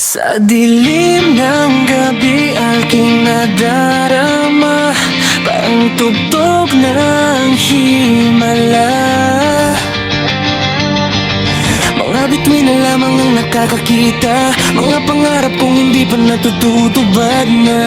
Sa dilim ng gabi aking nadarama, parang tugtog ng himala. Mga bituin na lamang ang nakakakita, mga pangarap kong hindi pa natututubad na.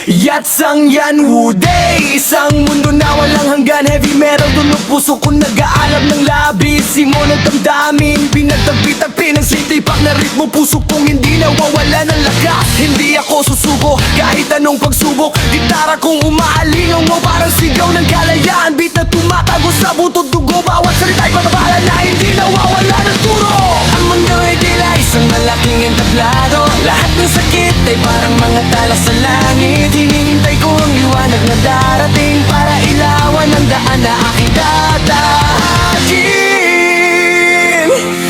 Yatsang Yanwoo Day, isang mundo na walang hanggan. Heavy metal, dunog puso ko nag-aalab ng labis. Simon at damdamin, pinagtagpi-tagpi ng sitipak na ritmo. Puso kong hindi nawawala ng lakas. Hindi ako susuko kahit anong pagsubok. Gitara kong umaalingaw mo parang sigaw ng kalayaan. Beat na tumatago sa buto dugo, bawat salita'y patabala na hindi nawawala ng turo. Ang mundo ay tila isang malaking entablado. Lahat ng sakit ay parang mga tala sa langit. Hinihintay ko ang liwanag na darating para ilawan ang daan na aking dadahin.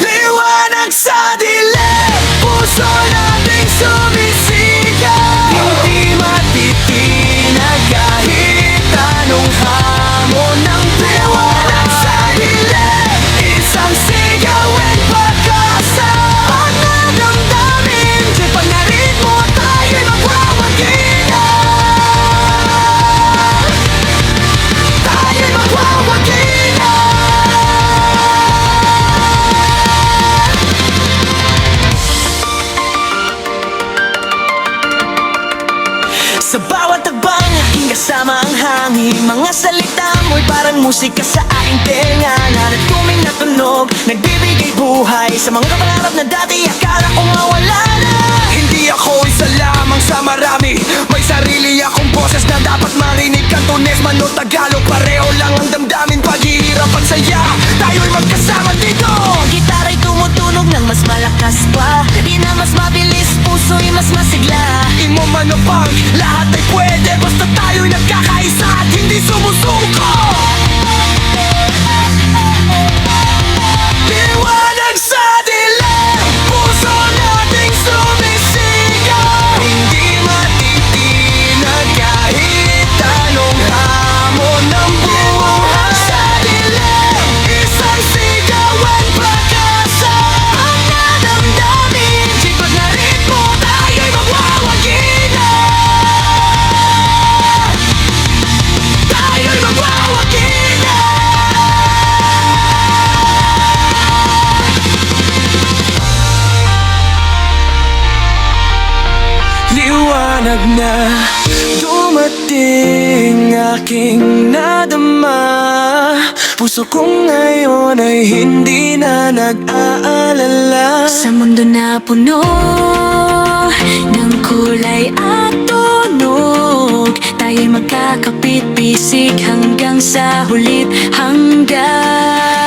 Liwanag sa dilim, puso nating sumisigaw. Hindi matitinag kahit anong hamon ng liwanag sa dilim. Isang sigaw at pag-asa ang nadamdamin. Di pag narin mo tayo'y magwawagina. Tayo'y magwawagina. Sa bawat tagbang aking kasama ang hangin. Mga salita mo'y parang musika sa aking tenga. Nalat kuming natunog, nagbibigay buhay sa mga pangarap na dati akala ko mawala na. Hindi ako isa lamang sa marami, may sarili akong boses na dapat marinig. Kantones man o Tagalog, pareho lang ang damdamin. Paghihirap at saya, tayo'y magkasama dito. Ang gitara'y tumutunog ng mas malakas pa. Di na mas mabilis, puso'y mas masigla. Imo man o punk, lahat ay pwede basta tayo'y nagkakaisa at hindi sumusuko. Liwanag sa dilim, puso nating sumisigaw. Hindi matitinag kahit anong hamon ng buhay. Sa dilim, isang sigaw at pag-asa ang nadamdamin. Di pag narin mo tayo'y magwawagina. Tayo'y magwawagina. Liwanag na dumating aking nadama. Puso ko ngayon ay hindi na nag-aalala. Sa mundo na puno ng kulay at tunog, tayo'y magkakapit-bisig hanggang sa hulit hanggan.